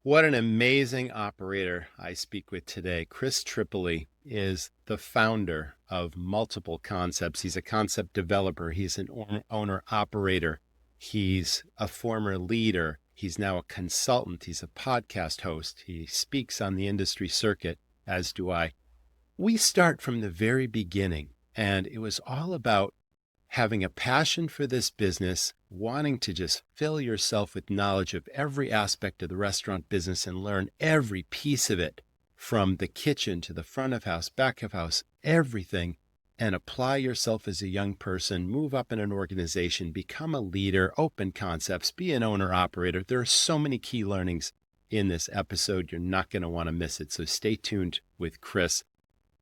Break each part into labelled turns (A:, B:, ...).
A: What an amazing operator I speak with today. Chris Tripoli is the founder of multiple concepts. He's a concept developer. He's an owner operator. He's a former leader. He's now a consultant. He's a podcast host. He speaks on the industry circuit, as do I. We start from the very beginning, and it was all about having a passion for this business, wanting to just fill yourself with knowledge of every aspect of the restaurant business and learn every piece of it, from the kitchen to the front of house, back of house, everything, and apply yourself as a young person, move up in an organization, become a leader, open concepts, be an owner operator. There are so many key learnings in this episode. You're not going to want to miss it. So stay tuned with Chris.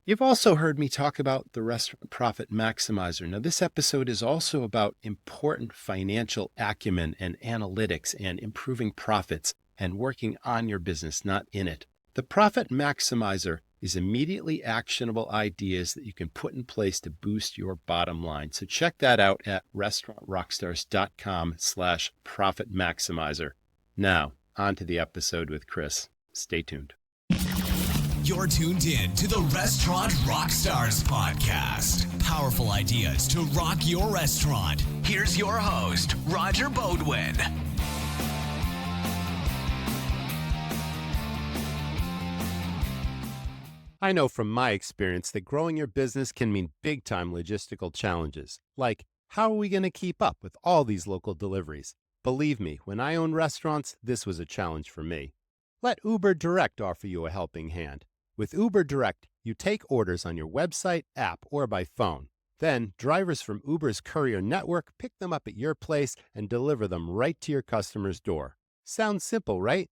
A: You've also heard me talk about the Restaurant Profit Maximizer. Now, this episode is also about important financial acumen and analytics and improving profits and working on your business, not in it. The Profit Maximizer is immediately actionable ideas that you can put in place to boost your bottom line. So check that out at restaurantrockstars.com/profit maximizer. Now, on to the episode with Chris. Stay tuned.
B: You're tuned in to the Restaurant Rockstars Podcast. Powerful ideas to rock your restaurant. Here's your host, Roger Bodwin.
A: I know from my experience that growing your business can mean big-time logistical challenges, like how are we going to keep up with all these local deliveries? Believe me, when I owned restaurants, this was a challenge for me. Let Uber Direct offer you a helping hand. With Uber Direct, you take orders on your website, app, or by phone. Then, drivers from Uber's courier network pick them up at your place and deliver them right to your customer's door. Sounds simple, right?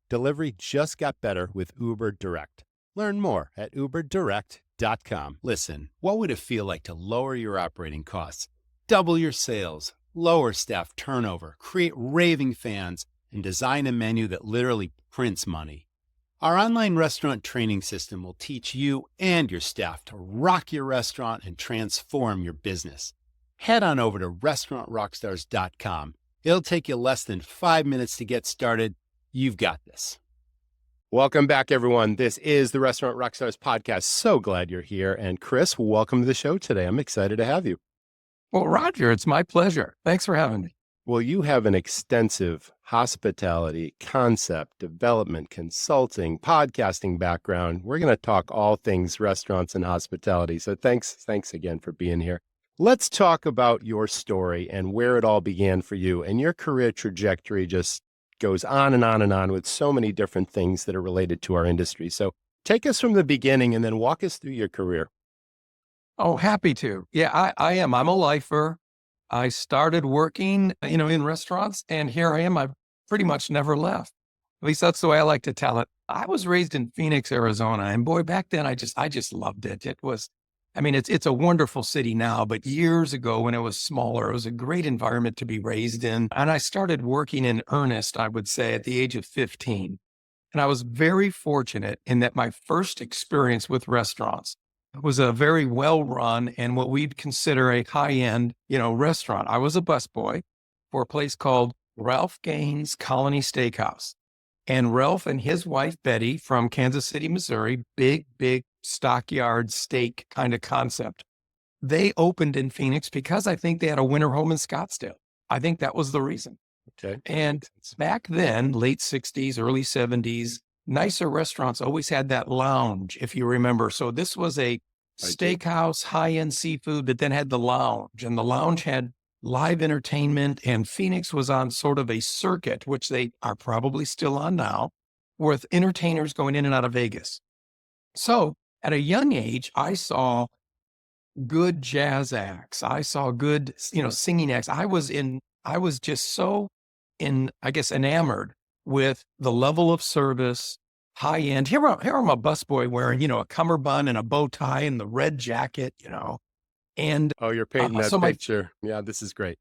A: Delivery just got better with Uber Direct. Learn more at uberdirect.com. Listen, what would it feel like to lower your operating costs, double your sales, lower staff turnover, create raving fans, and design a menu that literally prints money? Our online restaurant training system will teach you and your staff to rock your restaurant and transform your business. Head on over to restaurantrockstars.com. It'll take you less than 5 minutes to get started. You've got this. Welcome back, everyone. This is the Restaurant Rockstars Podcast. So glad you're here. And Chris, welcome to the show today. I'm excited to have you.
C: Well, Roger, it's my pleasure. Thanks for having me.
A: Well, you have an extensive hospitality, concept, development, consulting, podcasting background. We're going to talk all things restaurants and hospitality. So thanks again for being here. Let's talk about your story and where it all began for you. And your career trajectory just goes on and on and on with so many different things that are related to our industry. So take us from the beginning and then walk us through your career.
C: Oh, happy to. Yeah, I am. I'm a lifer. I started working, in restaurants, and here I am. I've pretty much never left. At least that's the way I like to tell it. I was raised in Phoenix, Arizona, and boy, back then I just loved it. It's a wonderful city now, but years ago when it was smaller, it was a great environment to be raised in. And I started working in earnest, I would say, at the age of 15. And I was very fortunate in that my first experience with restaurants was a very well-run and what we'd consider a high-end, restaurant. I was a busboy for a place called Ralph Gaines Colony Steakhouse. And Ralph and his wife, Betty, from Kansas City, Missouri, big stockyard steak kind of concept. They opened in Phoenix because I think they had a winter home in Scottsdale. I think that was the reason.
A: Okay.
C: And back then, late 60s, early 70s, nicer restaurants always had that lounge, if you remember. So this was a steakhouse, high-end seafood, but then had the lounge. And the lounge had live entertainment. And Phoenix was on sort of a circuit, which they are probably still on now, with entertainers going in and out of Vegas. So at a young age, I saw good jazz acts. I saw good, singing acts. I was just so enamored with the level of service, high end. Here I'm a busboy wearing, a cummerbund and a bow tie and the red jacket, and
A: you're painting that picture. Yeah, this is great.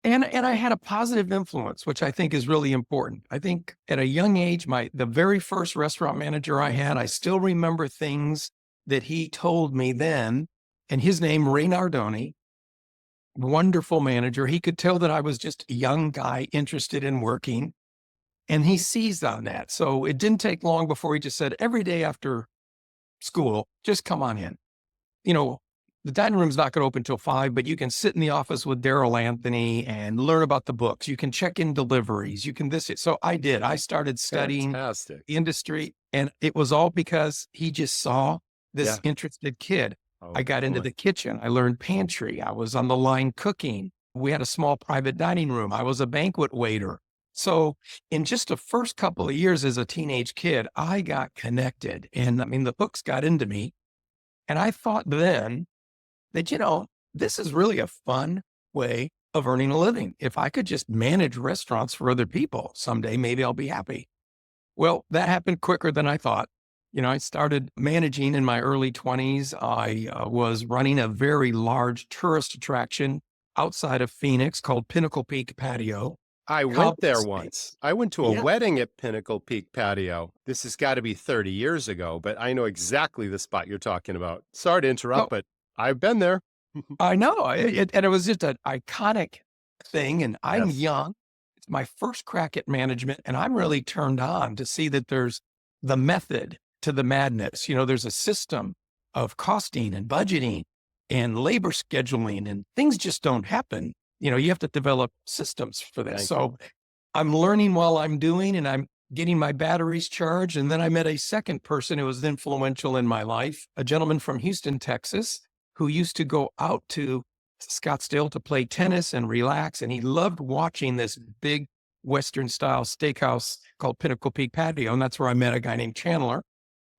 C: And I had a positive influence, which I think is really important. I think at a young age, the very first restaurant manager I had, I still remember things that he told me then, and his name, Ray Nardoni, wonderful manager. He could tell that I was just a young guy interested in working. And he seized on that. So it didn't take long before he just said, every day after school, just come on in. You know, the dining room's not going to open till 5, but you can sit in the office with Daryl Anthony and learn about the books. You can check in deliveries. You can this. So I did. I started studying
A: Fantastic.
C: the industry, and it was all because he just saw this interested kid.
A: Oh,
C: I got into the kitchen. I learned pantry. I was on the line cooking. We had a small private dining room. I was a banquet waiter. So in just the first couple of years as a teenage kid, I got connected. And I mean, the books got into me. And I thought then that, you know, this is really a fun way of earning a living. If I could just manage restaurants for other people someday, maybe I'll be happy. Well, that happened quicker than I thought. You know, I started managing in my early 20s. I was running a very large tourist attraction outside of Phoenix called Pinnacle Peak Patio.
A: I went there once. I went to a wedding at Pinnacle Peak Patio. This has got to be 30 years ago, but I know exactly the spot you're talking about. Sorry to interrupt, but I've been there.
C: I know. And it was just an iconic thing. And I'm young. It's my first crack at management. And I'm really turned on to see that there's the method to the madness. You know, there's a system of costing and budgeting and labor scheduling, and things just don't happen. You know, you have to develop systems for this. So I'm learning while I'm doing, and I'm getting my batteries charged. And then I met a second person who was influential in my life, a gentleman from Houston, Texas, who used to go out to Scottsdale to play tennis and relax. And he loved watching this big Western style steakhouse called Pinnacle Peak Patio. And that's where I met a guy named Chandler,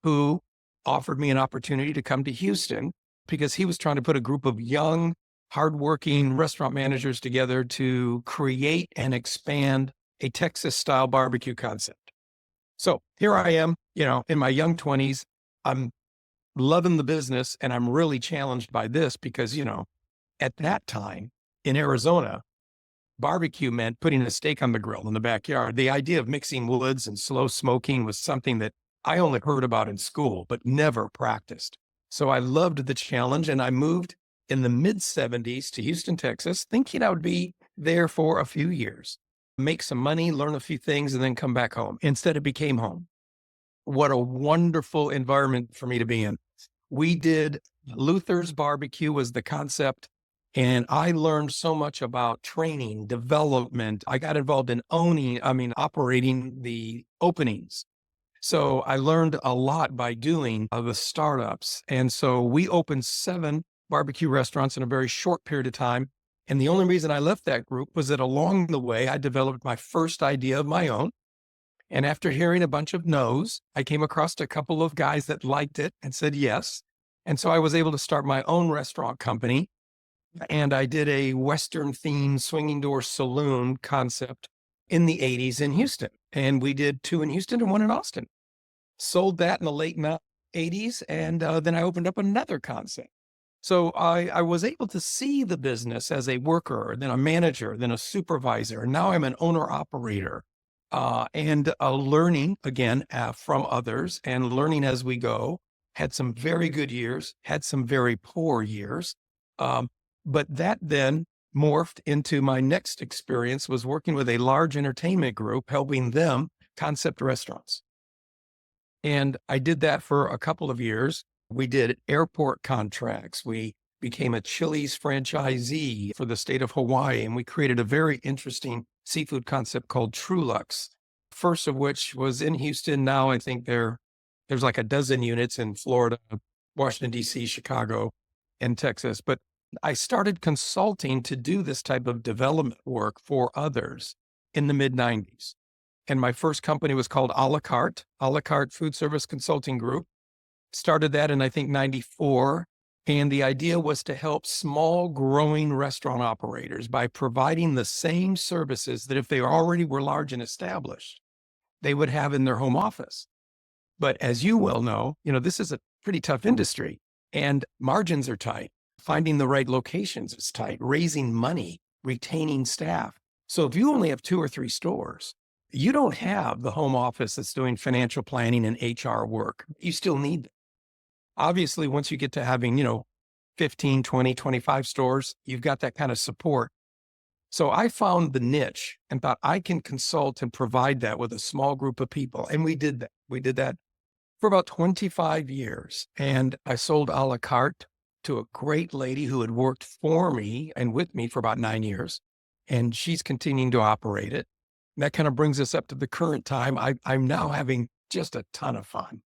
C: who offered me an opportunity to come to Houston because he was trying to put a group of young, hardworking restaurant managers together to create and expand a Texas style barbecue concept. So here I am, you know, in my young 20s, I'm loving the business, and I'm really challenged by this because, you know, at that time in Arizona, barbecue meant putting a steak on the grill in the backyard. The idea of mixing woods and slow smoking was something that I only heard about in school, but never practiced. So I loved the challenge, and I moved in the mid-70s to Houston, Texas, thinking I would be there for a few years, make some money, learn a few things, and then come back home. Instead, it became home. What a wonderful environment for me to be in. We did Luther's Barbecue was the concept, and I learned so much about training, development. I got involved in operating the openings. So I learned a lot by doing the startups. And so we opened 7 barbecue restaurants in a very short period of time. And the only reason I left that group was that along the way, I developed my first idea of my own. And after hearing a bunch of no's, I came across a couple of guys that liked it and said yes. And so I was able to start my own restaurant company. And I did a Western themed swinging door saloon concept in the 80s in Houston. And we did 2 in Houston and 1 in Austin. Sold that in the late 80s. And then I opened up another concept. So I was able to see the business as a worker, then a manager, then a supervisor. And now I'm an owner operator and learning again from others and learning as we go. Had some very good years, had some very poor years. But that then morphed into my next experience was working with a large entertainment group, helping them concept restaurants. And I did that for a couple of years. We did airport contracts. We became a Chili's franchisee for the state of Hawaii, and we created a very interesting seafood concept called Trulux, first of which was in Houston. Now I think there's like a dozen units in Florida, Washington, D.C., Chicago, and Texas. But I started consulting to do this type of development work for others in the mid-90s. And my first company was called A La Carte Food Service Consulting Group. Started that in, I think, 94. And the idea was to help small growing restaurant operators by providing the same services that if they already were large and established, they would have in their home office. But as you well know, you know, this is a pretty tough industry and margins are tight. Finding the right locations is tight, raising money, retaining staff. So if you only have 2 or 3 stores, you don't have the home office that's doing financial planning and HR work. You still need them. Obviously, once you get to having, 15, 20, 25 stores, you've got that kind of support. So I found the niche and thought I can consult and provide that with a small group of people. And we did that. We did that for about 25 years. And I sold a la carte to a great lady who had worked for me and with me for about 9 years. And she's continuing to operate it. And that kind of brings us up to the current time. I'm now having just a ton of fun.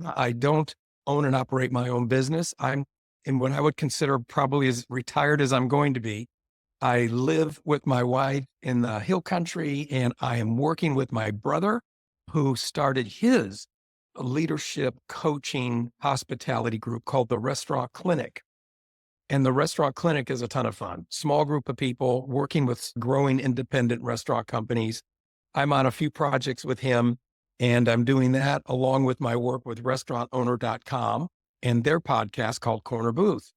C: I don't own and operate my own business. I'm in what I would consider probably as retired as I'm going to be. I live with my wife in the hill country, and I am working with my brother who started his leadership coaching hospitality group called the Restaurant Clinic. And the Restaurant Clinic is a ton of fun. Small group of people working with growing independent restaurant companies. I'm on a few projects with him, and I'm doing that along with my work with restaurantowner.com and their podcast called Corner Booth.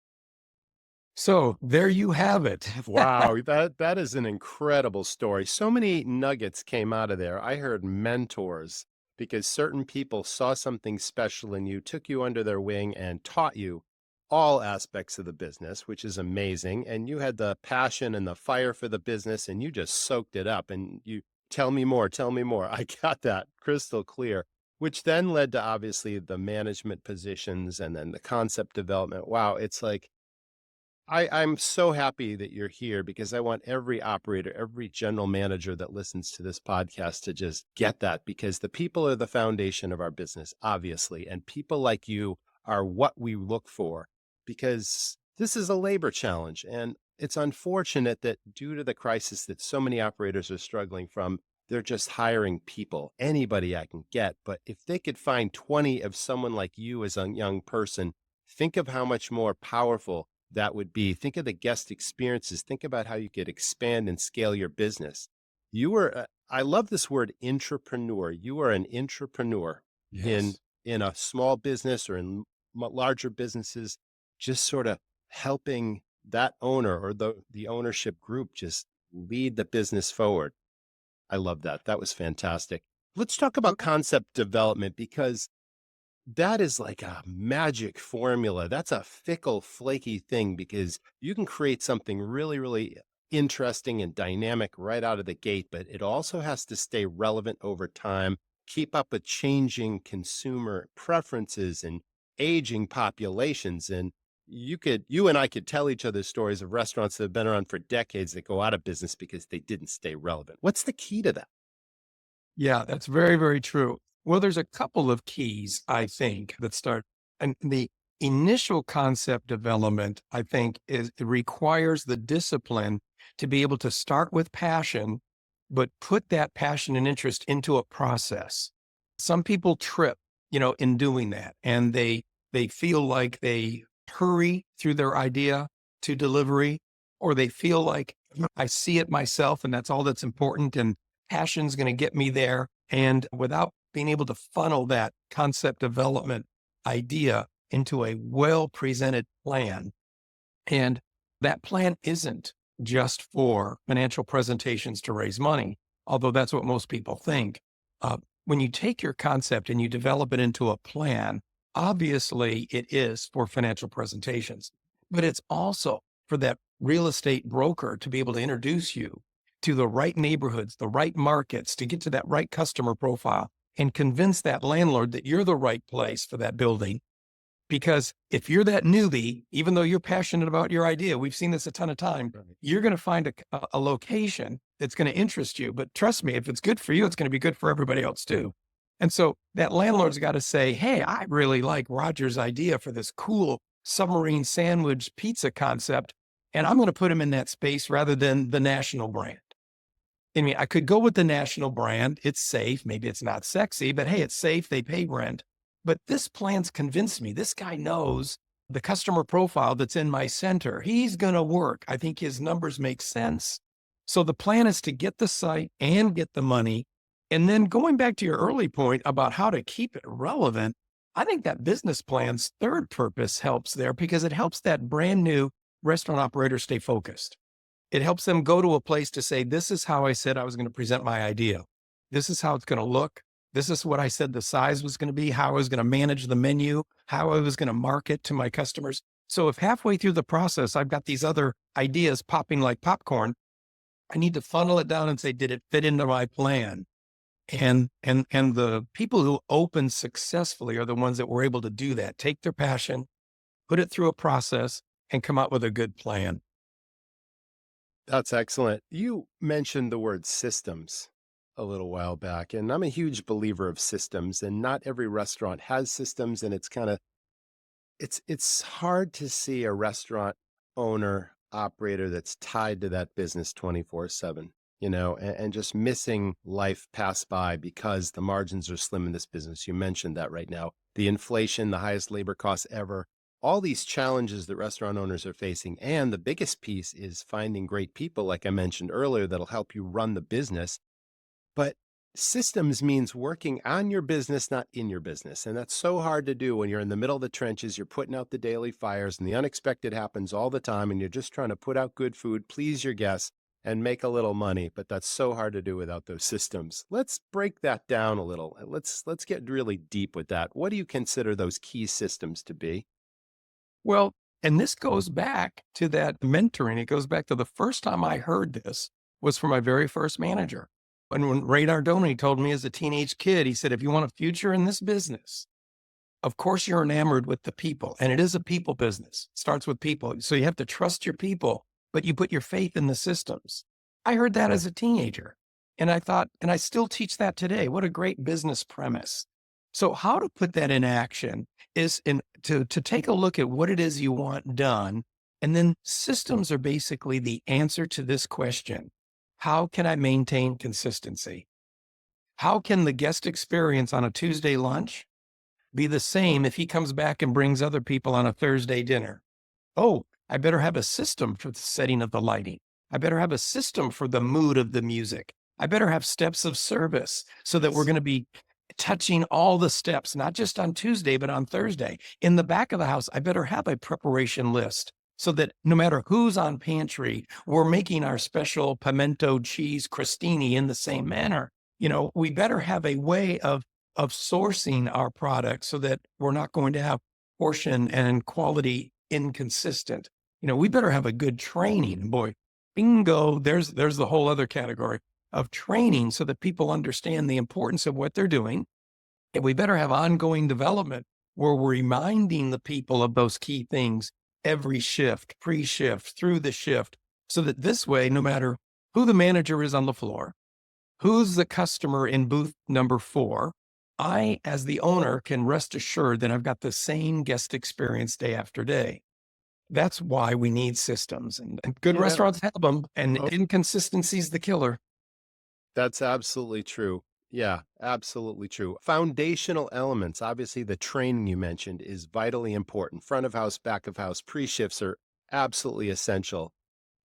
C: So there you have it.
A: Wow, that is an incredible story. So many nuggets came out of there. I heard mentors because certain people saw something special in you, took you under their wing, and taught you all aspects of the business, which is amazing. And you had the passion and the fire for the business, and you just soaked it up. And you tell me more, tell me more. I got that crystal clear, which then led to obviously the management positions and then the concept development. Wow, it's like, I'm so happy that you're here because I want every operator, every general manager that listens to this podcast to just get that, because the people are the foundation of our business, obviously. And people like you are what we look for, because this is a labor challenge. And it's unfortunate that due to the crisis that so many operators are struggling from, they're just hiring people, anybody I can get. But if they could find 20 of someone like you as a young person, think of how much more powerful that would be. Think of the guest experiences. Think about how you could expand and scale your business. You were, I love this word, intrapreneur. You are an intrapreneur.
C: Yes.
A: in a small business or in larger businesses, just sort of helping that owner or the ownership group just lead the business forward. I love that. That was fantastic. Let's talk about concept development, because that is like a magic formula. That's a fickle, flaky thing, because you can create something really, really interesting and dynamic right out of the gate, but it also has to stay relevant over time, keep up with changing consumer preferences and aging populations. And you and I could tell each other stories of restaurants that have been around for decades that go out of business because they didn't stay relevant. What's the key to that?
C: Yeah, that's very, very true. Well, there's a couple of keys, I think, that start. And the initial concept development, I think, it requires the discipline to be able to start with passion, but put that passion and interest into a process. Some people trip, in doing that, and they feel like they hurry through their idea to delivery, or they feel like I see it myself and that's all that's important, and passion's going to get me there. And without being able to funnel that concept development idea into a well-presented plan. And that plan isn't just for financial presentations to raise money, although that's what most people think. When you take your concept and you develop it into a plan, obviously it is for financial presentations, but it's also for that real estate broker to be able to introduce you to the right neighborhoods, the right markets, to get to that right customer profile and convince that landlord that you're the right place for that building. Because if you're that newbie, even though you're passionate about your idea, we've seen this a ton of times, you're going to find a location that's going to interest you. But trust me, if it's good for you, it's going to be good for everybody else too. And so that landlord's got to say, hey, I really like Roger's idea for this cool submarine sandwich pizza concept, and I'm going to put him in that space rather than the national brand. I mean, I could go with the national brand. It's safe. Maybe it's not sexy, but hey, it's safe. They pay rent. But this plan's convinced me. This guy knows the customer profile that's in my center. He's going to work. I think his numbers make sense. So the plan is to get the site and get the money. And then going back to your early point about how to keep it relevant, I think that business plan's third purpose helps there, because it helps that brand new restaurant operator stay focused. It helps them go to a place to say, this is how I said I was going to present my idea. This is how it's going to look. This is what I said the size was going to be, how I was going to manage the menu, how I was going to market to my customers. So if halfway through the process, I've got these other ideas popping like popcorn, I need to funnel it down and say, did it fit into my plan? And the people who open successfully are the ones that were able to do that, take their passion, put it through a process, and come up with a good plan.
A: That's excellent. You mentioned the word systems a little while back, and I'm a huge believer of systems, and not every restaurant has systems, and it's hard to see a restaurant owner operator that's tied to that business 24/7, and just missing life pass by because the margins are slim in this business. You mentioned that right now. The inflation, the highest labor costs ever, all these challenges that restaurant owners are facing. And the biggest piece is finding great people, like I mentioned earlier, that'll help you run the business. But systems means working on your business, not in your business. And that's so hard to do when you're in the middle of the trenches, you're putting out the daily fires, and the unexpected happens all the time, and you're just trying to put out good food, please your guests, and make a little money. But that's so hard to do without those systems. Let's break that down a little. Let's get really deep with that. What do you consider those key systems to be?
C: Well, and this goes back to that mentoring. It goes back to the first time I heard this was from my very first manager. And when Ray Nardoni told me as a teenage kid, he said, if you want a future in this business, of course you're enamored with the people. And it is a people business. It starts with people. So you have to trust your people, but you put your faith in the systems. I heard that as a teenager. And I thought, and I still teach that today. What a great business premise. So how to put that in action is to take a look at what it is you want done. And then systems are basically the answer to this question. How can I maintain consistency? How can the guest experience on a Tuesday lunch be the same if he comes back and brings other people on a Thursday dinner? Oh, I better have a system for the setting of the lighting. I better have a system for the mood of the music. I better have steps of service so that we're going to be touching all the steps, not just on Tuesday, but on Thursday. In the back of the house, I better have a preparation list so that no matter who's on pantry, we're making our special pimento cheese crostini in the same manner. We better have a way of sourcing our products so that we're not going to have portion and quality inconsistent. We better have a good training. Boy, bingo, there's the whole other category of training so that people understand the importance of what they're doing. And we better have ongoing development where we're reminding the people of those key things every shift, pre-shift, through the shift, so that this way, no matter who the manager is on the floor, who's the customer in booth number 4, I, as the owner, can rest assured that I've got the same guest experience day after day. That's why we need systems, and good restaurants have them, and inconsistency is the killer.
A: That's absolutely true. Yeah, absolutely true. Foundational elements. Obviously, the training you mentioned is vitally important. Front of house, back of house, pre-shifts are absolutely essential.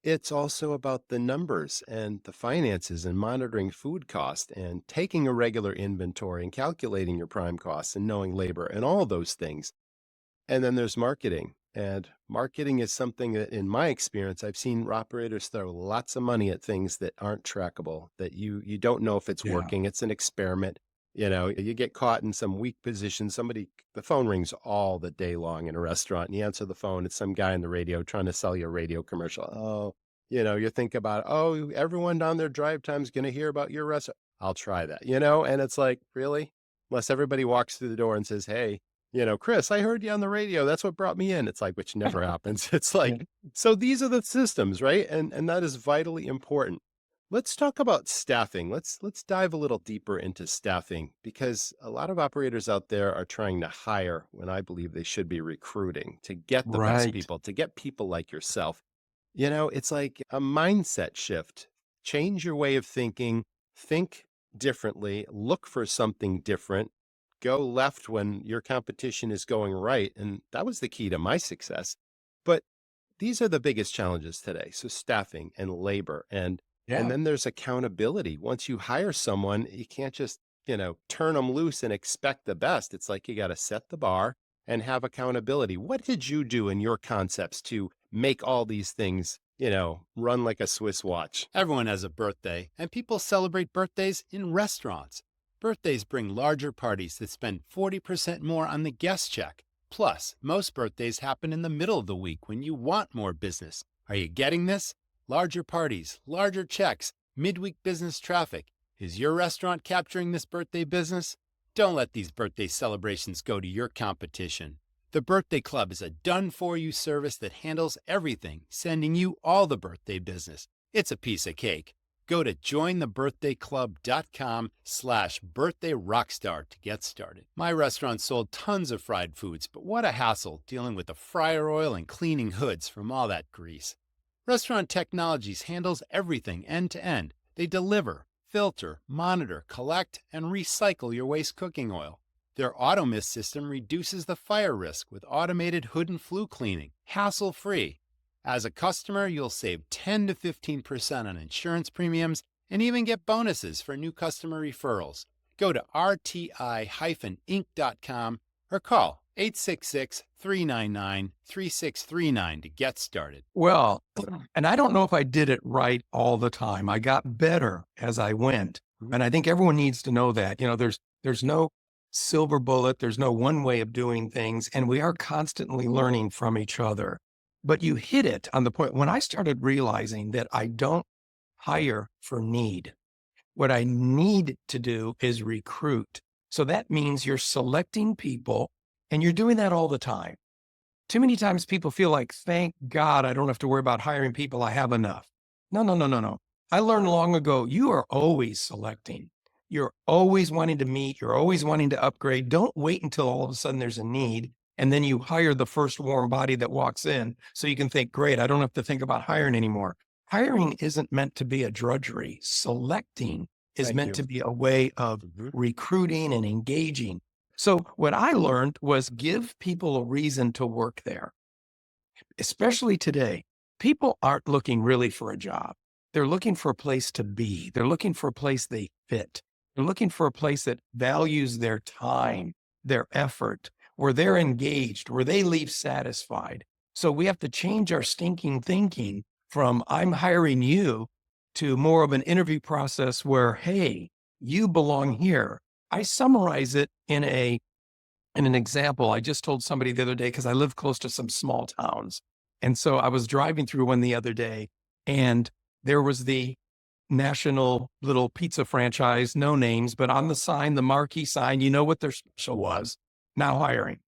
A: It's also about the numbers and the finances and monitoring food cost and taking a regular inventory and calculating your prime costs and knowing labor and all those things. And then there's marketing. And marketing is something that, in my experience, I've seen operators throw lots of money at things that aren't trackable, that you don't know if it's working. It's an experiment. You get caught in some weak position. The phone rings all the day long in a restaurant, and you answer the phone. It's some guy on the radio trying to sell you a radio commercial. Oh, you think about, everyone down their drive time is going to hear about your restaurant. I'll try that, and it's like, really? Unless everybody walks through the door and says, hey, Chris, I heard you on the radio. That's what brought me in. It's like, which never happens. It's like, so these are the systems, right? And that is vitally important. Let's talk about staffing. Let's dive a little deeper into staffing, because a lot of operators out there are trying to hire when I believe they should be recruiting to get the best people, to get people like yourself. It's like a mindset shift. Change your way of thinking, think differently, look for something different. Go left when your competition is going right. And that was the key to my success. But these are the biggest challenges today. So staffing and labor. And then there's accountability. Once you hire someone, you can't just, turn them loose and expect the best. It's like you got to set the bar and have accountability. What did you do in your concepts to make all these things, run like a Swiss watch?
D: Everyone has a birthday, and people celebrate birthdays in restaurants. Birthdays bring larger parties that spend 40% more on the guest check. Plus, most birthdays happen in the middle of the week when you want more business. Are you getting this? larger parties, larger checks, midweek business traffic. Is your restaurant capturing this birthday business? Don't let these birthday celebrations go to your competition. The Birthday Club is a done-for-you service that handles everything, sending you all the birthday business. It's a piece of cake. Go to jointhebirthdayclub.com/birthdayrockstar to get started. My restaurant sold tons of fried foods, but what a hassle dealing with the fryer oil and cleaning hoods from all that grease. Restaurant Technologies handles everything end to end. They deliver, filter, monitor, collect, and recycle your waste cooking oil. Their AutoMist system reduces the fire risk with automated hood and flue cleaning, hassle-free. As a customer, you'll save 10 to 15% on insurance premiums and even get bonuses for new customer referrals. Go to rti-inc.com or call 866-399-3639 to get started.
C: Well, and I don't know if I did it right all the time. I got better as I went. And I think everyone needs to know that. There's no silver bullet. There's no one way of doing things. And we are constantly learning from each other. But you hit it on the point. When I started realizing that I don't hire for need, what I need to do is recruit. So that means you're selecting people, and you're doing that all the time. Too many times people feel like, thank God I don't have to worry about hiring people. I have enough. No. I learned long ago, you are always selecting. You're always wanting to meet. You're always wanting to upgrade. Don't wait until all of a sudden there's a need, and then you hire the first warm body that walks in so you can think, great, I don't have to think about hiring anymore. Hiring isn't meant to be a drudgery. Selecting is meant to be a way of recruiting and engaging. So what I learned was give people a reason to work there. Especially today, people aren't looking really for a job. They're looking for a place to be. They're looking for a place they fit. They're looking for a place that values their time, their effort, where they're engaged, where they leave satisfied. So we have to change our stinking thinking from I'm hiring you to more of an interview process where, hey, you belong here. I summarize it in an example. I just told somebody the other day, because I live close to some small towns. And so I was driving through one the other day, and there was the national little pizza franchise, no names, but on the sign, the marquee sign, you know what their special was. Now hiring.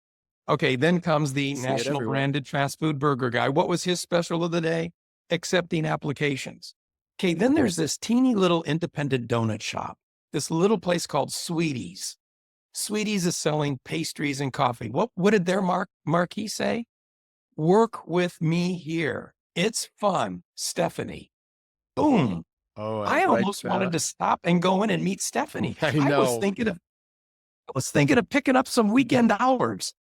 C: Okay, then comes the national branded fast food burger guy. What was his special of the day? Accepting applications. Okay, then there's this teeny little independent donut shop, this little place called Sweeties. Sweeties is selling pastries and coffee. What did their marquee say? Work with me here. It's fun, Stephanie. Boom.
A: Oh,
C: I almost wanted to stop and go in and meet Stephanie.
A: I know.
C: I was thinking of picking up some weekend hours.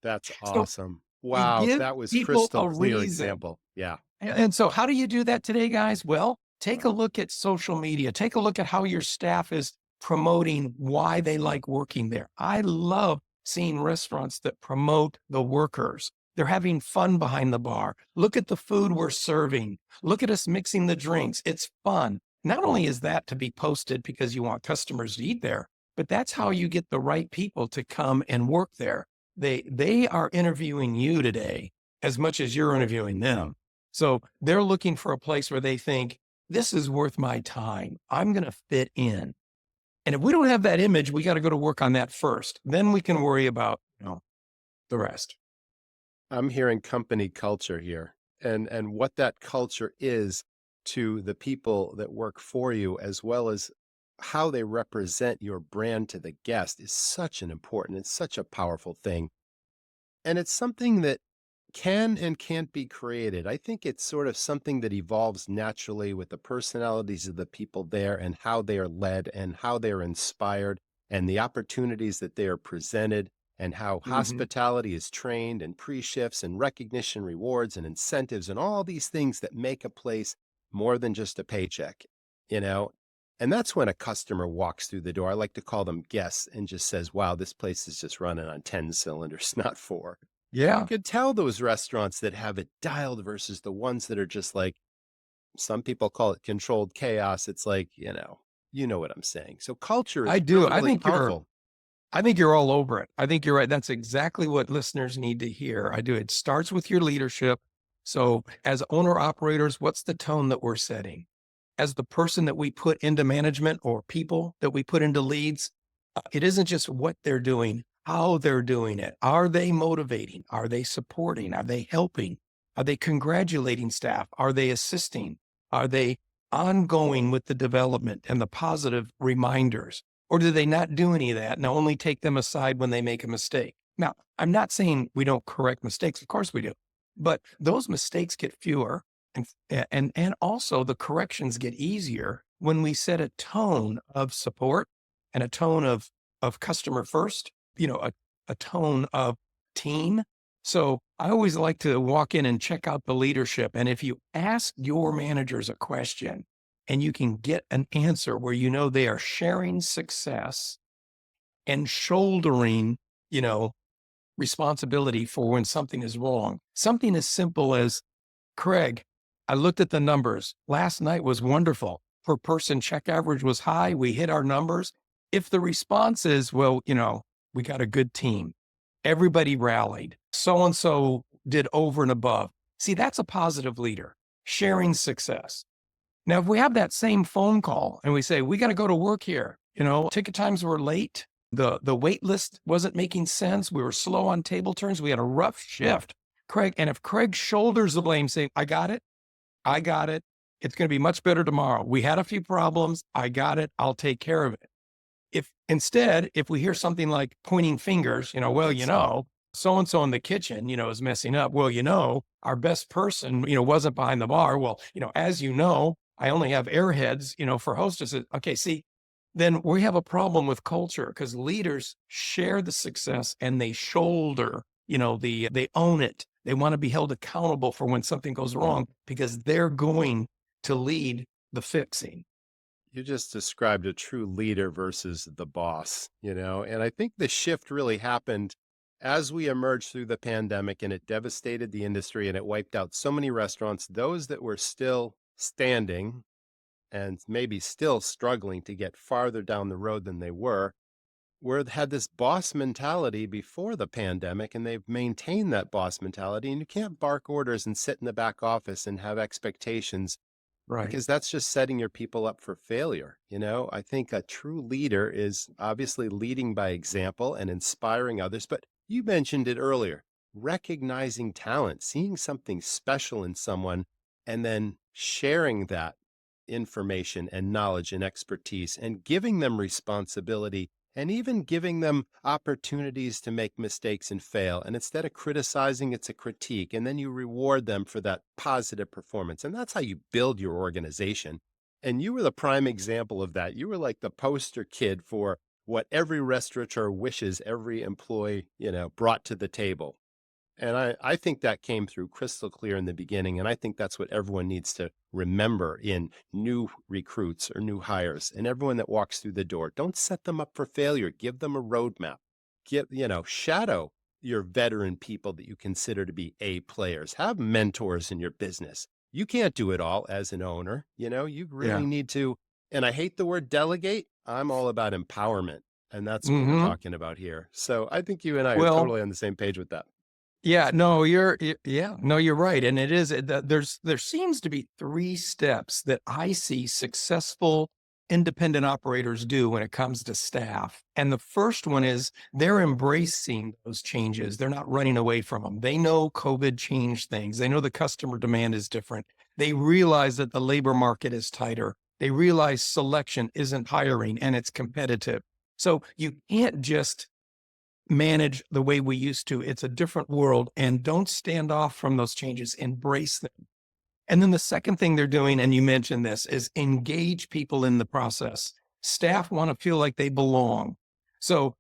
A: That's awesome. Wow, that was crystal clear example. Yeah.
C: And so how do you do that today, guys? Well, take a look at social media. Take a look at how your staff is promoting why they like working there. I love seeing restaurants that promote the workers. They're having fun behind the bar. Look at the food we're serving. Look at us mixing the drinks. It's fun. Not only is that to be posted because you want customers to eat there, but that's how you get the right people to come and work there. They are interviewing you today as much as you're interviewing them. So they're looking for a place where they think, this is worth my time. I'm going to fit in. And if we don't have that image, we got to go to work on that first. Then we can worry about, the rest.
A: I'm hearing company culture here, and what that culture is to the people that work for you, as well as how they represent your brand to the guest, is such an important, it's such a powerful thing. And it's something that can and can't be created. I think it's sort of something that evolves naturally with the personalities of the people there and how they are led and how they're inspired and the opportunities that they are presented and how hospitality is trained and pre-shifts and recognition rewards and incentives and all these things that make a place more than just a paycheck, And that's when a customer walks through the door. I like to call them guests and just says, wow, this place is just running on 10 cylinders, not 4.
C: Yeah.
A: You could tell those restaurants that have it dialed versus the ones that are just like, some people call it controlled chaos. It's like, you know what I'm saying. So culture is powerful.
C: I think you're all over it. I think you're right. That's exactly what listeners need to hear. It starts with your leadership. So as owner operators, what's the tone that we're setting? As the person that we put into management or people that we put into leads, it isn't just what they're doing, how they're doing it. Are they motivating? Are they supporting? Are they helping? Are they congratulating staff? Are they assisting? Are they ongoing with the development and the positive reminders? Or do they not do any of that and only take them aside when they make a mistake? Now, I'm not saying we don't correct mistakes. Of course we do. But those mistakes get fewer and also the corrections get easier when we set a tone of support and a tone of customer first, a tone of team. So I always like to walk in and check out the leadership. And if you ask your managers a question and you can get an answer where they are sharing success and shouldering, responsibility for when something is wrong. Something as simple as, Craig, I looked at the numbers. Last night was wonderful. Per person check average was high. We hit our numbers. If the response is, well, we got a good team. Everybody rallied. So-and-so did over and above. See, that's a positive leader, sharing success. Now, if we have that same phone call and we say, we got to go to work here, ticket times were late. The wait list wasn't making sense. We were slow on table turns. We had a rough shift. Craig, and if Craig shoulders the blame saying, I got it. It's going to be much better tomorrow. We had a few problems. I got it. I'll take care of it. If we hear something like pointing fingers, so-and-so in the kitchen, is messing up. Well, our best person, wasn't behind the bar. Well, as I only have airheads, for hostesses. Okay, see, then we have a problem with culture because leaders share the success and they shoulder, they own it. They want to be held accountable for when something goes wrong because they're going to lead the fixing.
A: You just described a true leader versus the boss, and I think the shift really happened as we emerged through the pandemic, and it devastated the industry and it wiped out so many restaurants. Those that were still standing and maybe still struggling to get farther down the road than they had this boss mentality before the pandemic, and they've maintained that boss mentality. And you can't bark orders and sit in the back office and have expectations,
C: right?
A: Because that's just setting your people up for failure. I think a true leader is obviously leading by example and inspiring others. But you mentioned it earlier, recognizing talent, seeing something special in someone, and then sharing that information and knowledge and expertise and giving them responsibility and even giving them opportunities to make mistakes and fail. And instead of criticizing, it's a critique. And then you reward them for that positive performance. And that's how you build your organization. And you were the prime example of that. You were like the poster kid for what every restaurateur wishes every employee, brought to the table. And I think that came through crystal clear in the beginning. And I think that's what everyone needs to remember in new recruits or new hires and everyone that walks through the door. Don't set them up for failure. Give them a roadmap. Shadow your veteran people that you consider to be A players. Have mentors in your business. You can't do it all as an owner. You really need to. And I hate the word delegate. I'm all about empowerment. And that's what we're talking about here. So I think you and I are totally on the same page with that.
C: Yeah, no, you're right. And it is, there seems to be 3 steps that I see successful independent operators do when it comes to staff. And the first one is they're embracing those changes. They're not running away from them. They know COVID changed things. They know the customer demand is different. They realize that the labor market is tighter. They realize selection isn't hiring and it's competitive. So you can't just manage the way we used to. It's a different world, and don't stand off from those changes. Embrace them. And then the second thing they're doing, and you mentioned this, is engage people in the process. Staff want to feel like they belong. So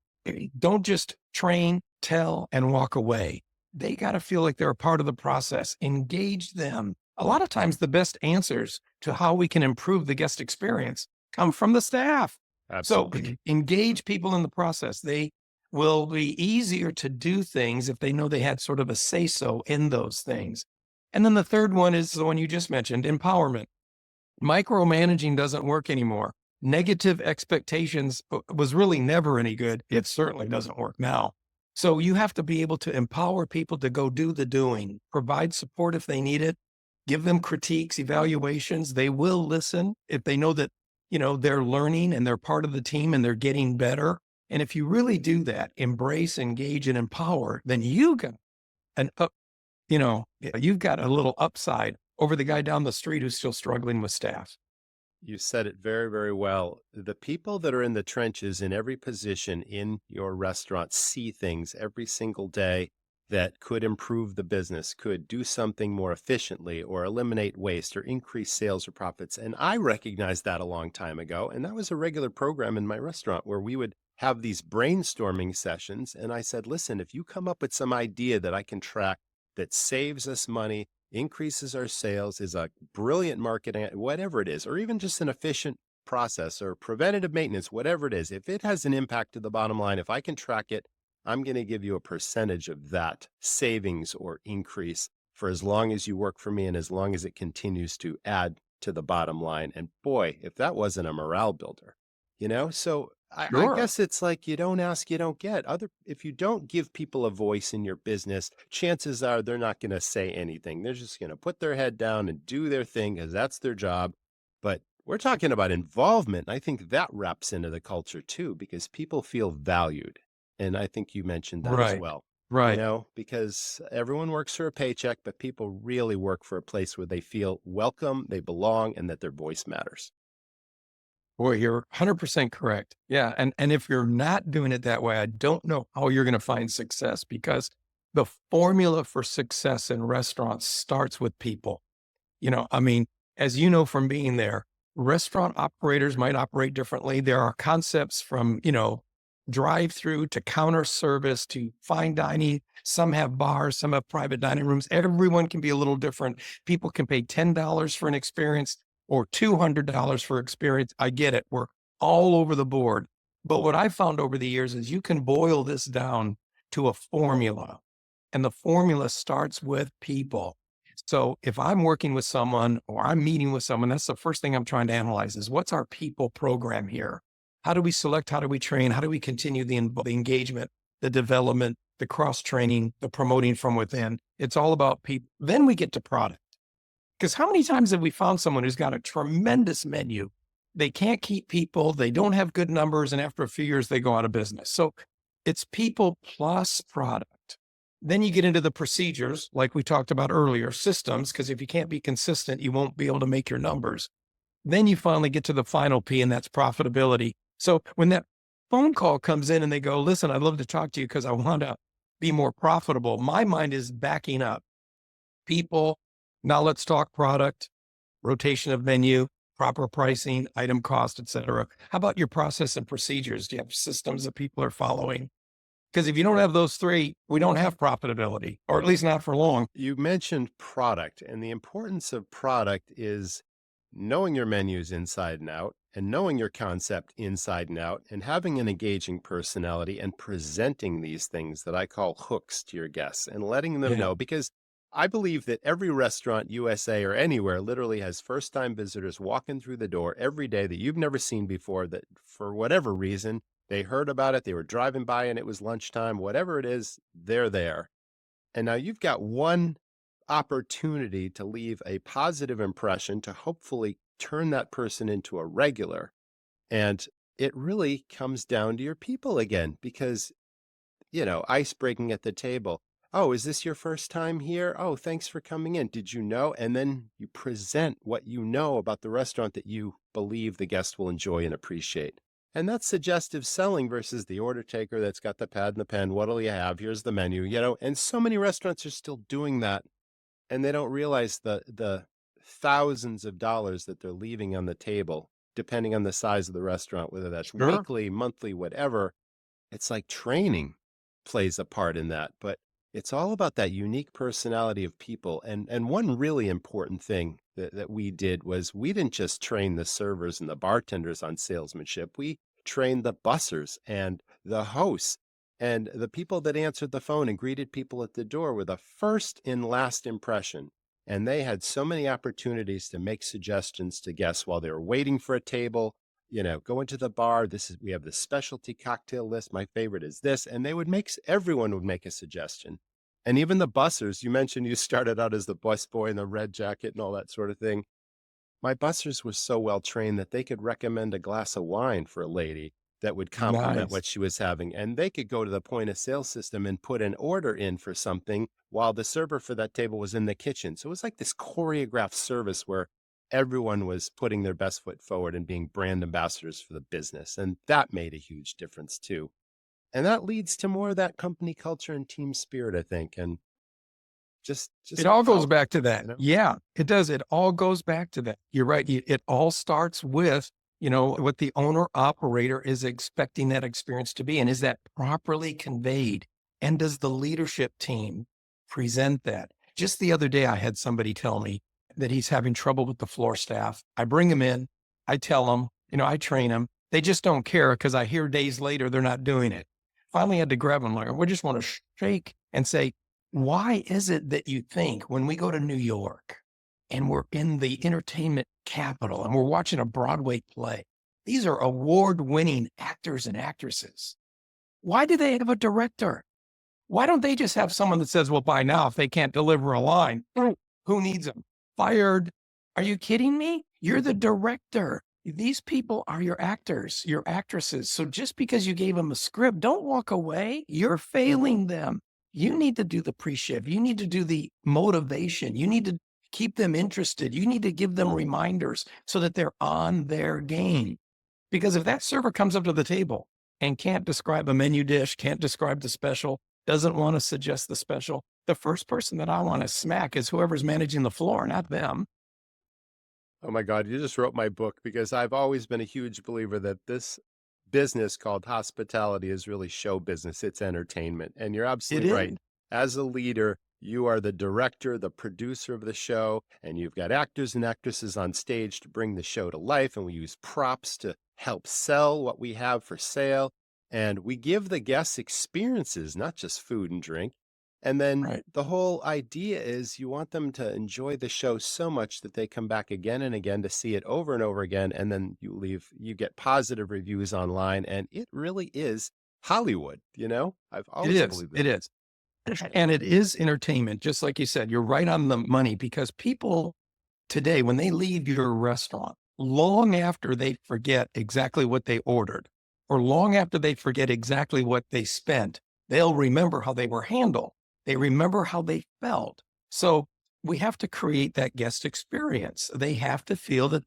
C: don't just train, tell, and walk away. They got to feel like they're a part of the process. Engage them. A lot of times the best answers to how we can improve the guest experience come from the staff.
A: Absolutely.
C: So engage people in the process. They will be easier to do things if they know they had sort of a say-so in those things. And then the third one is the one you just mentioned, empowerment. Micromanaging doesn't work anymore. Negative expectations was really never any good. It certainly doesn't work now. So you have to be able to empower people to go do the doing, provide support if they need it, give them critiques, evaluations. They will listen if they know that, they're learning and they're part of the team and they're getting better. And if you really do that, embrace, engage, and empower, then you got an up, you've got a little upside over the guy down the street who's still struggling with staff.
A: You said it very, very well. The people that are in the trenches in every position in your restaurant see things every single day that could improve the business, could do something more efficiently or eliminate waste or increase sales or profits. And I recognized that a long time ago. And that was a regular program in my restaurant where we would have these brainstorming sessions. And I said, listen, if you come up with some idea that I can track that saves us money, increases our sales, is a brilliant marketing, whatever it is, or even just an efficient process or preventative maintenance, whatever it is, if it has an impact to the bottom line, if I can track it, I'm going to give you a percentage of that savings or increase for as long as you work for me and as long as it continues to add to the bottom line. And boy, if that wasn't a morale builder, so I
C: Sure.
A: guess it's like you don't ask, you don't get. If you don't give people a voice in your business, chances are they're not going to say anything. They're just going to put their head down and do their thing because that's their job. But we're talking about involvement. I think that wraps into the culture too, because people feel valued. And I think you mentioned that as well.
C: Right.
A: Because everyone works for a paycheck, but people really work for a place where they feel welcome, they belong, and that their voice matters.
C: Boy, you're 100% correct. Yeah. And if you're not doing it that way, I don't know how you're going to find success, because the formula for success in restaurants starts with people. As you know from being there, restaurant operators might operate differently. There are concepts from, drive-through to counter service to fine dining. Some have bars, some have private dining rooms. Everyone can be a little different. People can pay $10 for an experience or $200 for experience. I get it. We're all over the board. But what I found over the years is you can boil this down to a formula, and the formula starts with people. So if I'm working with someone or I'm meeting with someone, that's the first thing I'm trying to analyze is what's our people program here? How do we select? How do we train? How do we continue the engagement, the development, the cross-training, the promoting from within? It's all about people. Then we get to product. Because how many times have we found someone who's got a tremendous menu? They can't keep people, they don't have good numbers, and after a few years, they go out of business. So it's people plus product. Then you get into the procedures, like we talked about earlier, systems, because if you can't be consistent, you won't be able to make your numbers. Then you finally get to the final P, and that's profitability. So when that phone call comes in and they go, listen, I'd love to talk to you because I want to be more profitable, my mind is backing up. People, now let's talk product, rotation of menu, proper pricing, item cost, et cetera. How about your process and procedures? Do you have systems that people are following? Because if you don't have those three, we don't have profitability, or at least not for long.
A: You mentioned product, and the importance of product is knowing your menus inside and out, and knowing your concept inside and out, and having an engaging personality and presenting these things that I call hooks to your guests and letting them know, because I believe that every restaurant, USA or anywhere, literally has first-time visitors walking through the door every day that you've never seen before, that for whatever reason, they heard about it, they were driving by and it was lunchtime, whatever it is, they're there. And now you've got one opportunity to leave a positive impression to hopefully turn that person into a regular. And it really comes down to your people again, because, ice breaking at the table. Oh, is this your first time here? Oh, thanks for coming in. Did you know? And then you present what you know about the restaurant that you believe the guest will enjoy and appreciate. And that's suggestive selling versus the order taker that's got the pad and the pen. What'll you have? Here's the menu, and so many restaurants are still doing that. And they don't realize the thousands of dollars that they're leaving on the table, depending on the size of the restaurant, whether that's weekly, monthly, whatever. It's like training plays a part in that. But it's all about that unique personality of people. And one really important thing that we did was we didn't just train the servers and the bartenders on salesmanship. We trained the bussers and the hosts and the people that answered the phone and greeted people at the door with a first and last impression. And they had so many opportunities to make suggestions to guests while they were waiting for a table, go into the bar. We have this specialty cocktail list. My favorite is this. And everyone would make a suggestion. And even the bussers, you mentioned you started out as the busboy in the red jacket and all that sort of thing. My bussers were so well trained that they could recommend a glass of wine for a lady that would complement
C: Nice.
A: what she was having. And they could go to the point of sale system and put an order in for something while the server for that table was in the kitchen. So it was like this choreographed service where everyone was putting their best foot forward and being brand ambassadors for the business. And that made a huge difference too. And that leads to more of that company culture and team spirit, I think. And just
C: it all goes back to that.
A: you know?
C: Yeah, it does. It all goes back to that. You're right. It all starts with, what the owner operator is expecting that experience to be. And is that properly conveyed? And does the leadership team present that? Just the other day, I had somebody tell me that he's having trouble with the floor staff. I bring him in, I tell him, I train them. They just don't care because I hear days later they're not doing it. Finally had to grab him like, we just want to shake and say, why is it that you think when we go to New York and we're in the entertainment capital and we're watching a Broadway play, these are award-winning actors and actresses. Why do they have a director? Why don't they just have someone that says, well, by now, if they can't deliver a line, who needs them? Fired. Are you kidding me? You're the director. These people are your actors, your actresses. So just because you gave them a script, don't walk away. You're failing them. You need to do the pre-shift. You need to do the motivation. You need to keep them interested. You need to give them reminders so that they're on their game. Because if that server comes up to the table and can't describe a menu dish, can't describe the special, doesn't want to suggest the special, the first person that I want to smack is whoever's managing the floor, not them.
A: Oh my God, you just wrote my book, because I've always been a huge believer that this business called hospitality is really show business. It's entertainment. And you're absolutely right. As a leader, you are the director, the producer of the show, and you've got actors and actresses on stage to bring the show to life. And we use props to help sell what we have for sale. And we give the guests experiences, not just food and drink. And then the whole idea is you want them to enjoy the show so much that they come back again and again to see it over and over again. And then you get positive reviews online, and it really is Hollywood. I've always believed that.
C: It is. And it is entertainment. Just like you said, you're right on the money, because people today, when they leave your restaurant, long after they forget exactly what they ordered, or long after they forget exactly what they spent, they'll remember how they were handled. They remember how they felt. So we have to create that guest experience. They have to feel that